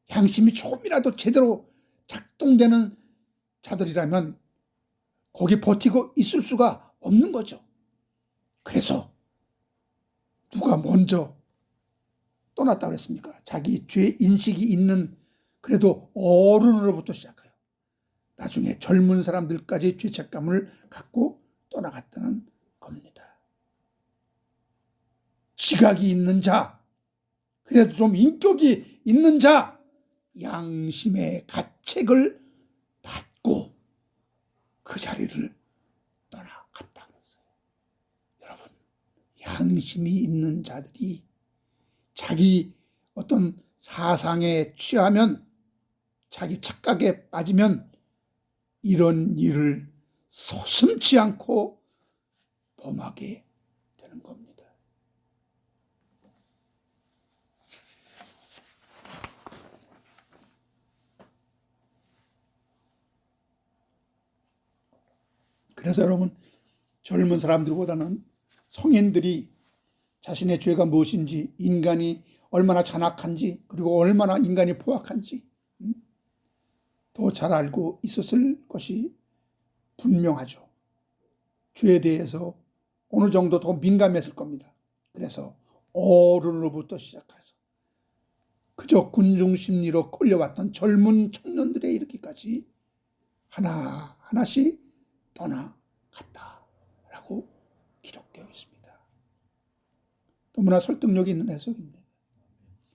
A: 양심이 조금이라도 제대로 작동되는 자들이라면 거기 버티고 있을 수가 없는 거죠. 그래서 누가 먼저 떠났다고 그랬습니까? 자기 죄 인식이 있는, 그래도 어른으로부터 시작해요. 나중에 젊은 사람들까지 죄책감을 갖고 떠나갔다는 겁니다. 지각이 있는 자, 그래도 좀 인격이 있는 자, 양심의 가책을 받고 그 자리를 떠나갔다 그랬어요. 여러분, 양심이 있는 자들이 자기 어떤 사상에 취하면, 자기 착각에 빠지면 이런 일을 서슴지 않고 범하게 되는 겁니다. 그래서 여러분, 젊은 사람들보다는 성인들이 자신의 죄가 무엇인지, 인간이 얼마나 잔악한지, 그리고 얼마나 인간이 포악한지 더 잘 알고 있었을 것이 분명하죠. 죄에 대해서 어느 정도 더 민감했을 겁니다. 그래서 어른으로부터 시작해서 그저 군중심리로 끌려왔던 젊은 청년들에 이르기까지 하나하나씩 떠나갔다라고 기록되어 있습니다. 너무나 설득력이 있는 해석입니다.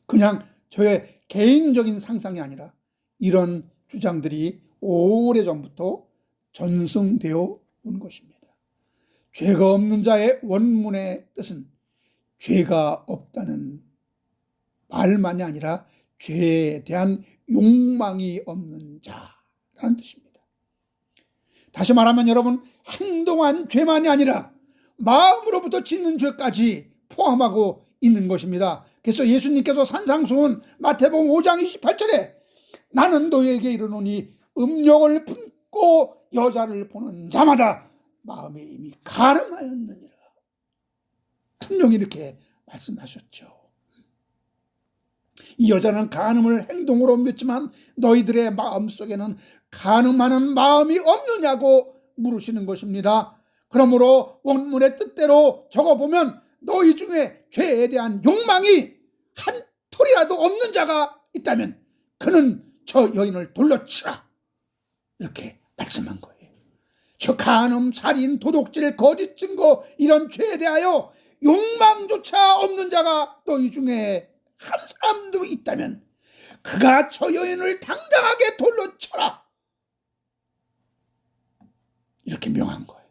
A: 그냥 저의 개인적인 상상이 아니라 이런 주장들이 오래전부터 전승되어 온 것입니다. 죄가 없는 자의 원문의 뜻은 죄가 없다는 말만이 아니라 죄에 대한 욕망이 없는 자라는 뜻입니다. 다시 말하면 여러분, 행동한 죄만이 아니라 마음으로부터 짓는 죄까지 포함하고 있는 것입니다. 그래서 예수님께서 산상수훈 마태복음 5장 28절에 나는 너희에게 이르노니 음욕을 품고 여자를 보는 자마다 마음에 이미 가늠하였느니라. 분명히 이렇게 말씀하셨죠. 이 여자는 간음을 행동으로 옮겼지만 너희들의 마음속에는 간음하는 마음이 없느냐고 물으시는 것입니다. 그러므로 원문의 뜻대로 적어보면 너희 중에 죄에 대한 욕망이 한 톨이라도 없는 자가 있다면 그는 저 여인을 돌로 치라, 이렇게 말씀한 거예요. 저 간음, 살인, 도둑질, 거짓 증거, 이런 죄에 대하여 욕망조차 없는 자가 너희 중에 한 사람도 있다면 그가 저 여인을 당당하게 돌로 쳐라, 이렇게 명한 거예요.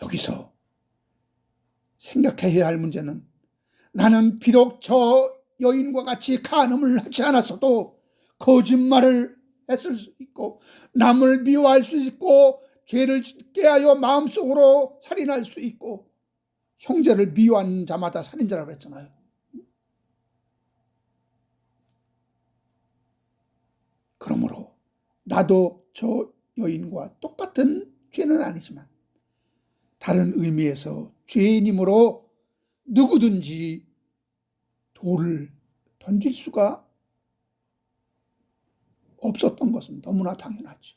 A: 여기서 생각해야 할 문제는, 나는 비록 저 여인과 같이 간음을 하지 않았어도 거짓말을 했을 수 있고, 남을 미워할 수 있고, 죄를 짓게 하여 마음속으로 살인할 수 있고, 형제를 미워한 자마다 살인자라고 했잖아요. 그러므로 나도 저 여인과 똑같은 죄는 아니지만 다른 의미에서 죄인이므로 누구든지 돌을 던질 수가 없었던 것은 너무나 당연하죠.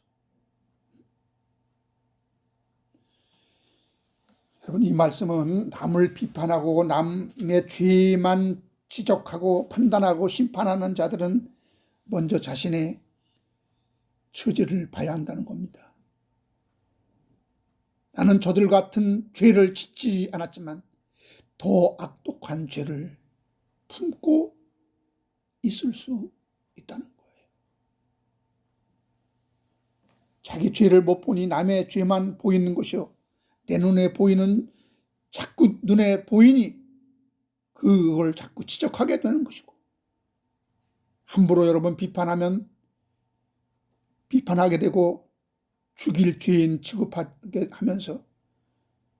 A: 여러분, 이 말씀은 남을 비판하고 남의 죄만 지적하고 판단하고 심판하는 자들은 먼저 자신의 처지를 봐야 한다는 겁니다. 나는 저들 같은 죄를 짓지 않았지만 더 악독한 죄를 품고 있을 수 있다는 거예요. 자기 죄를 못 보니 남의 죄만 보이는 것이요, 내 눈에 보이는, 자꾸 눈에 보이니 그걸 자꾸 지적하게 되는 것이고, 함부로 여러분 비판하게 되고 죽일 죄인 취급하게 하면서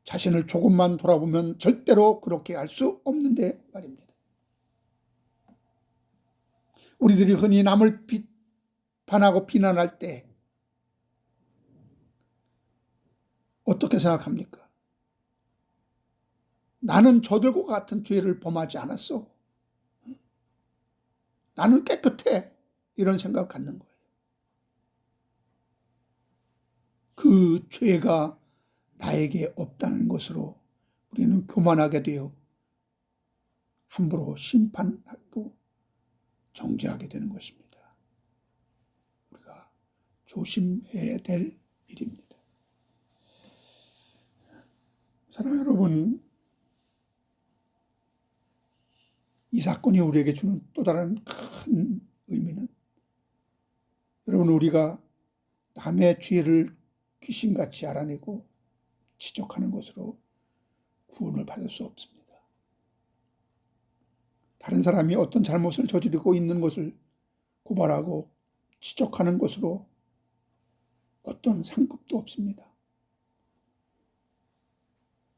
A: 자신을 조금만 돌아보면 절대로 그렇게 할 수 없는데 말입니다. 우리들이 흔히 남을 비판하고 비난할 때 어떻게 생각합니까? 나는 저들과 같은 죄를 범하지 않았어. 나는 깨끗해. 이런 생각을 갖는 거예요. 그 죄가 나에게 없다는 것으로 우리는 교만하게 되어 함부로 심판하고 정죄하게 되는 것입니다. 우리가 조심해야 될 일입니다. 사랑하는 여러분, 이 사건이 우리에게 주는 또 다른 큰 의미는, 여러분, 우리가 남의 죄를 귀신같이 알아내고 지적하는 것으로 구원을 받을 수 없습니다. 다른 사람이 어떤 잘못을 저지르고 있는 것을 고발하고 지적하는 것으로 어떤 상급도 없습니다.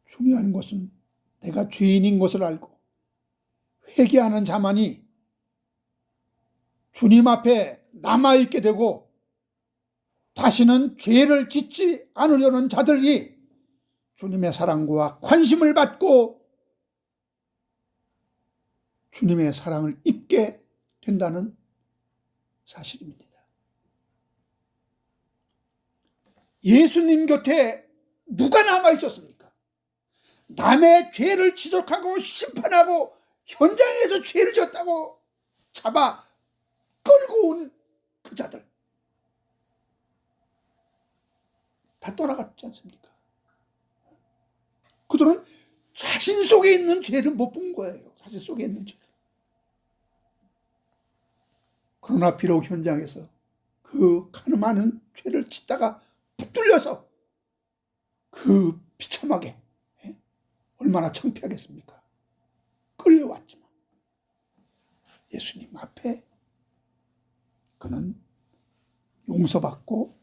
A: 중요한 것은 내가 죄인인 것을 알고 회개하는 자만이 주님 앞에 남아있게 되고 다시는 죄를 짓지 않으려는 자들이 주님의 사랑과 관심을 받고 주님의 사랑을 입게 된다는 사실입니다. 예수님 곁에 누가 남아있었습니까? 남의 죄를 지적하고 심판하고 현장에서 죄를 졌다고 잡아 끌고 온 그 자들 다 떠나갔지 않습니까? 그들은 자신 속에 있는 죄를 못 본 거예요. 자신 속에 있는 죄. 그러나 비록 현장에서 그 많은 죄를 짓다가 붙들려서 그 비참하게, 얼마나 창피하겠습니까? 끌려왔지만 예수님 앞에 그는 용서받고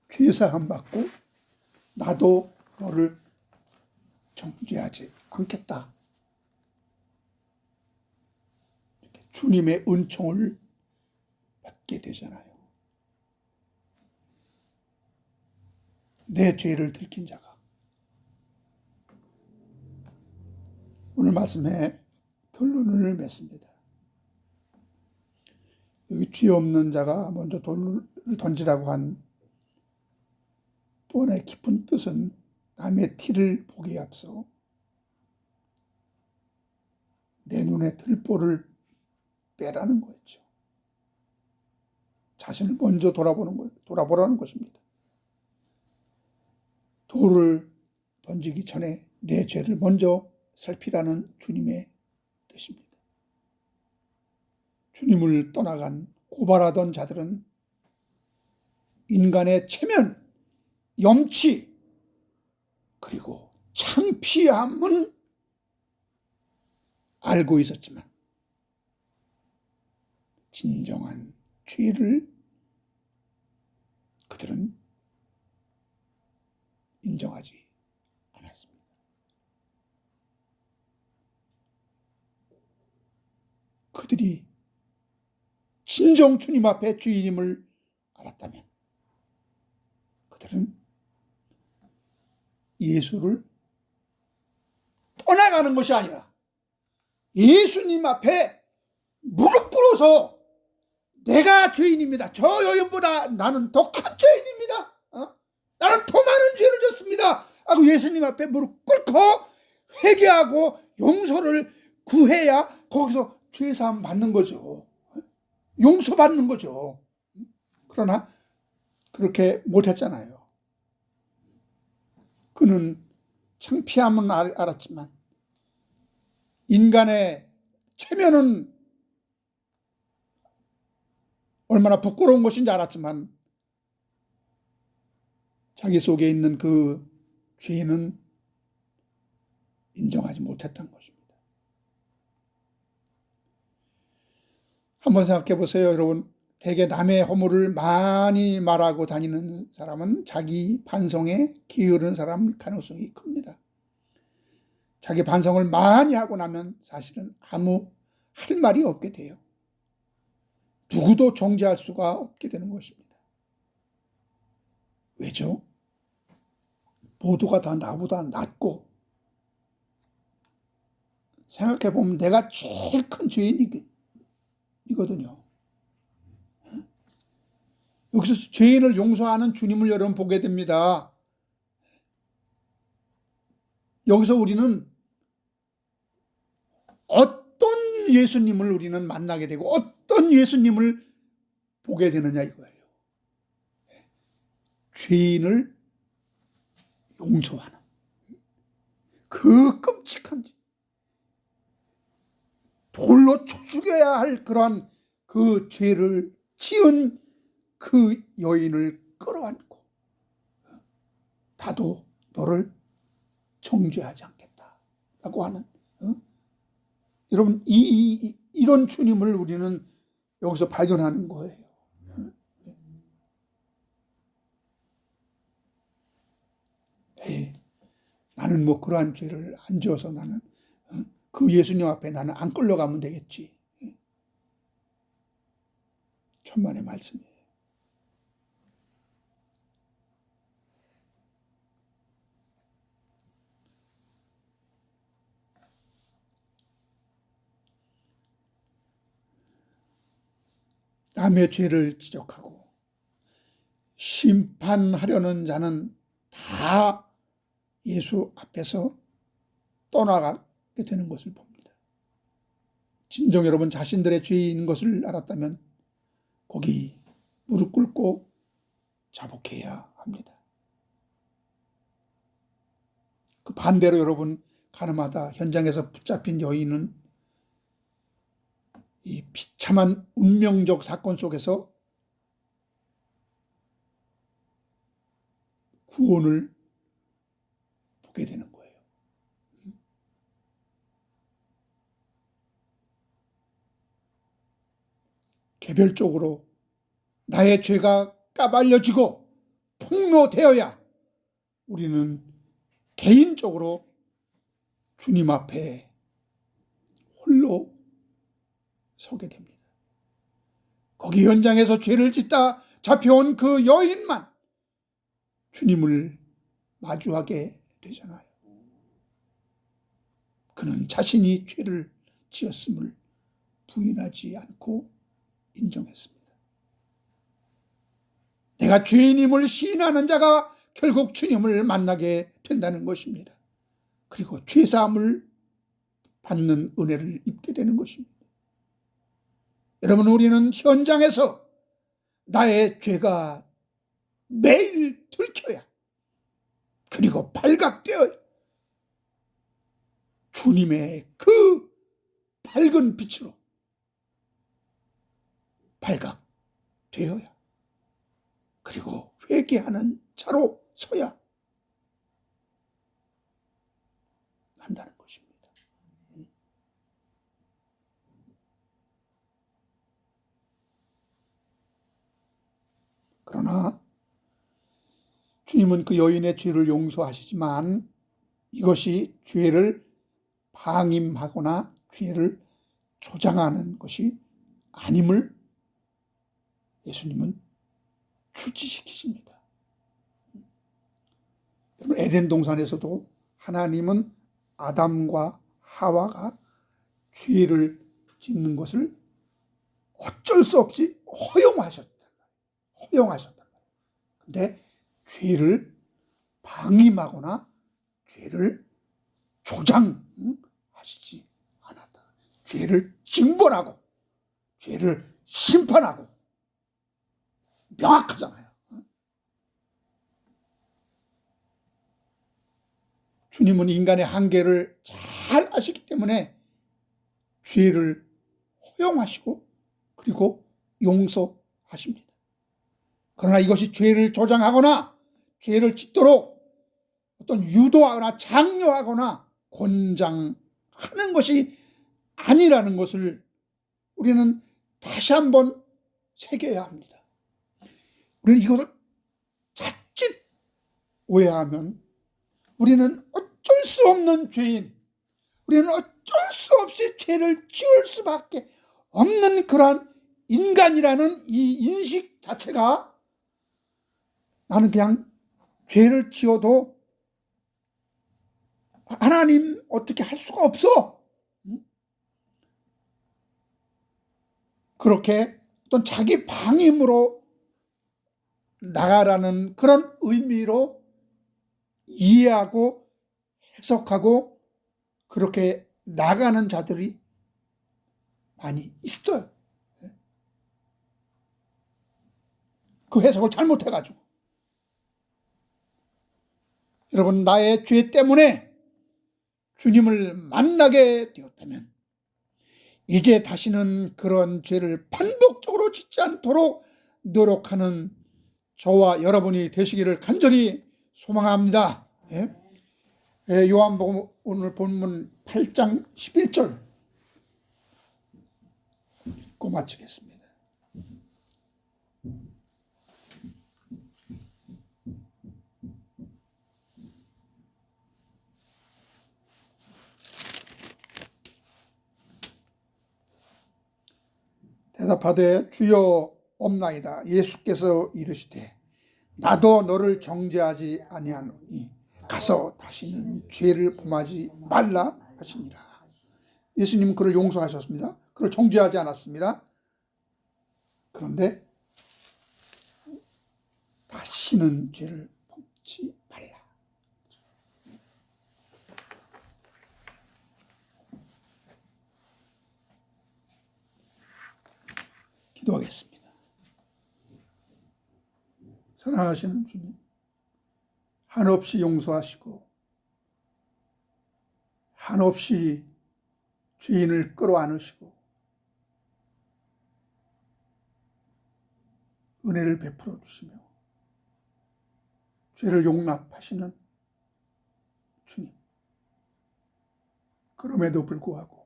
A: 죄사함 받고 나도 너를 정죄하지 않겠다. 이렇게 주님의 은총을 받게 되잖아요. 내 죄를 들킨 자가. 오늘 말씀에 결론을 맺습니다. 여기 죄 없는 자가 먼저 돌을 던지라고 한 또 하나의 깊은 뜻은 남의 티를 보기에 앞서 내 눈에 들보를 빼라는 거였죠. 자신을 먼저 돌아보라는 것입니다. 돌을 던지기 전에 내 죄를 먼저 살피라는 주님의 뜻입니다. 주님을 떠나간 고발하던 자들은 인간의 체면, 염치, 그리고 창피함은 알고 있었지만 진정한 죄를 그들은 인정하지 않았습니다. 그들이 진정 주님 앞에 주인임을 알았다면 그들은 예수를 떠나가는 것이 아니라 예수님 앞에 무릎 꿇어서 내가 죄인입니다. 저 여인보다 나는 더 큰 죄인입니다. 나는 더 많은 죄를 졌습니다. 하고 예수님 앞에 무릎 꿇고 실컷 회개하고 용서를 구해야 거기서 죄사함 받는 거죠. 용서받는 거죠. 그러나 그렇게 못했잖아요. 그는 창피함은 알았지만 인간의 체면은 얼마나 부끄러운 것인지 알았지만 자기 속에 있는 그 죄는 인정하지 못했던 것입니다. 한번 생각해 보세요, 여러분. 대개 남의 허물을 많이 말하고 다니는 사람은 자기 반성에 게으른 사람 가능성이 큽니다. 자기 반성을 많이 하고 나면 사실은 아무 할 말이 없게 돼요. 누구도 정죄할 수가 없게 되는 것입니다. 왜죠? 모두가 다 나보다 낫고, 생각해보면 내가 제일 큰 죄인이거든요. 여기서 죄인을 용서하는 주님을 여러분 보게 됩니다. 여기서 우리는 어떤 예수님을 우리는 만나게 되고 어떤 예수님을 보게 되느냐 이거예요. 죄인을 용서하는 그 끔찍한 돌로 쳐 죽여야 할 그러한 그 죄를 지은 그 여인을 끌어안고 나도 너를 정죄하지 않겠다라고 하는 여러분 이런 주님을 우리는 여기서 발견하는 거예요. 나는 뭐 그러한 죄를 안 지어서 나는 그 예수님 앞에 나는 안 끌려가면 되겠지. 천만의 말씀이에요. 남의 죄를 지적하고 심판하려는 자는 다 예수 앞에서 떠나가게 되는 것을 봅니다. 진정 여러분 자신들의 죄인 것을 알았다면 거기 무릎 꿇고 자복해야 합니다. 그 반대로 여러분 가늠하다 현장에서 붙잡힌 여인은 이 비참한 운명적 사건 속에서 구원을 보게 되는 거예요. 개별적으로 나의 죄가 까발려지고 폭로되어야 우리는 개인적으로 주님 앞에 홀로 서게 됩니다. 거기 현장에서 죄를 짓다 잡혀온 그 여인만 주님을 마주하게 되잖아요. 그는 자신이 죄를 지었음을 부인하지 않고 인정했습니다. 내가 죄인임을 시인하는 자가 결국 주님을 만나게 된다는 것입니다. 그리고 죄사함을 받는 은혜를 입게 되는 것입니다. 여러분 우리는 현장에서 나의 죄가 매일 들켜야 그리고 발각되어야 주님의 그 밝은 빛으로 발각되어야 그리고 회개하는 자로 서야 한다는 것입니다. 그러나 주님은 그 여인의 죄를 용서하시지만 이것이 죄를 방임하거나 죄를 조장하는 것이 아님을 예수님은 주지시키십니다. 여러분 에덴 동산에서도 하나님은 아담과 하와가 죄를 짓는 것을 어쩔 수 없이 허용하셨단 말이에요. 그런데 죄를 방임하거나 죄를 조장하시지 않았다. 죄를 징벌하고 죄를 심판하고 명확하잖아요. 주님은 인간의 한계를 잘 아시기 때문에 죄를 허용하시고 그리고 용서하십니다. 그러나 이것이 죄를 조장하거나 죄를 짓도록 어떤 유도하거나 장려하거나 권장하는 것이 아니라는 것을 우리는 다시 한번 새겨야 합니다. 우리는 이것을 자칫 오해하면 우리는 어쩔 수 없는 죄인, 우리는 어쩔 수 없이 죄를 지을 수밖에 없는 그러한 인간이라는 이 인식 자체가 나는 그냥 죄를 지어도 하나님 어떻게 할 수가 없어. 그렇게 어떤 자기 방임으로 나가라는 그런 의미로 이해하고 해석하고 그렇게 나가는 자들이 많이 있어요. 그 해석을 잘못해가지고. 여러분, 나의 죄 때문에 주님을 만나게 되었다면 이제 다시는 그런 죄를 반복적으로 짓지 않도록 노력하는 저와 여러분이 되시기를 간절히 소망합니다. 요한복음 오늘 본문 8장 11절 읽고 마치겠습니다. 대답하되 주여 없나이다. 예수께서 이르시되 나도 너를 정죄하지 아니하노니 가서 다시는 죄를 범하지 말라 하시니라. 예수님은 그를 용서하셨습니다. 그를 정죄하지 않았습니다. 그런데 다시는 죄를 범지 말라. 기도하겠습니다. 사랑하시는 주님, 한없이 용서하시고 한없이 죄인을 끌어안으시고 은혜를 베풀어 주시며 죄를 용납하시는 주님, 그럼에도 불구하고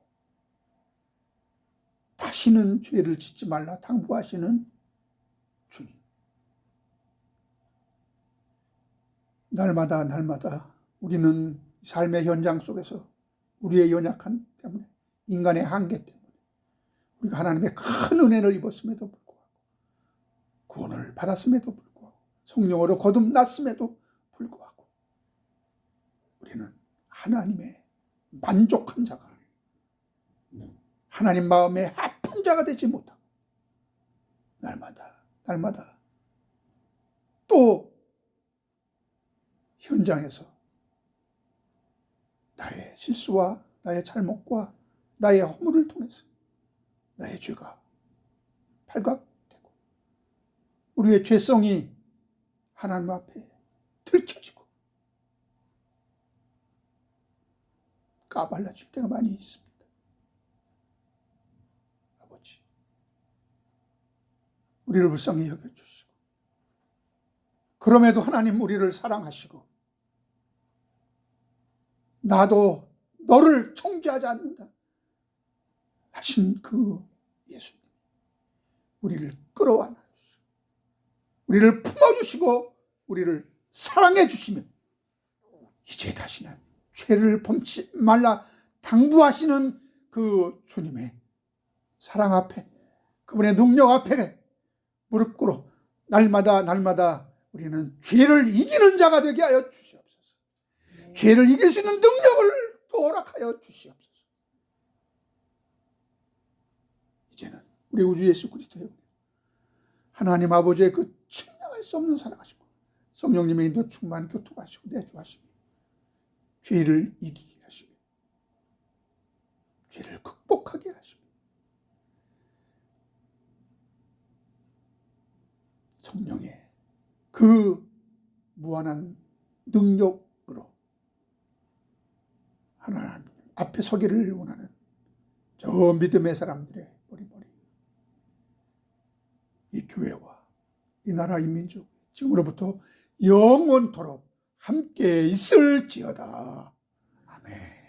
A: 다시는 죄를 짓지 말라 당부하시는 주님, 날마다 우리는 삶의 현장 속에서 우리의 연약함 때문에, 인간의 한계 때문에 우리가 하나님의 큰 은혜를 입었음에도 불구하고, 구원을 받았음에도 불구하고, 성령으로 거듭났음에도 불구하고 우리는 하나님의 만족한 자가, 하나님 마음에 합한 자가 되지 못하고 날마다 또 현장에서 나의 실수와 나의 잘못과 나의 허물을 통해서 나의 죄가 발각되고 우리의 죄성이 하나님 앞에 들켜지고 까발려질 때가 많이 있습니다. 아버지, 우리를 불쌍히 여겨주시고 그럼에도 하나님 우리를 사랑하시고 나도 너를 정죄하지 않는다 하신 그 예수님, 우리를 끌어안아 주시고 우리를 품어주시고 우리를 사랑해 주시며 이제 다시는 죄를 범치 말라 당부하시는 그 주님의 사랑 앞에, 그분의 능력 앞에 무릎 꿇어 날마다 우리는 죄를 이기는 자가 되게 하여 주시옵소서. 죄를 이길 수 있는 능력을 또 허락하여 주시옵소서. 이제는 우리 우주 예수 그리스도의 하나님 아버지의 그 측량할 수 없는 사랑하시고 성령님의 인도 충만 교통하시고 내주하시며 죄를 이기게 하시며 죄를 극복하게 하시고 성령의 그 무한한 능력으로 하나님 앞에 서기를 원하는 저 믿음의 사람들의 머리머리 이 교회와 이 나라 이 민족 지금으로부터 영원토록 함께 있을지어다. 아멘.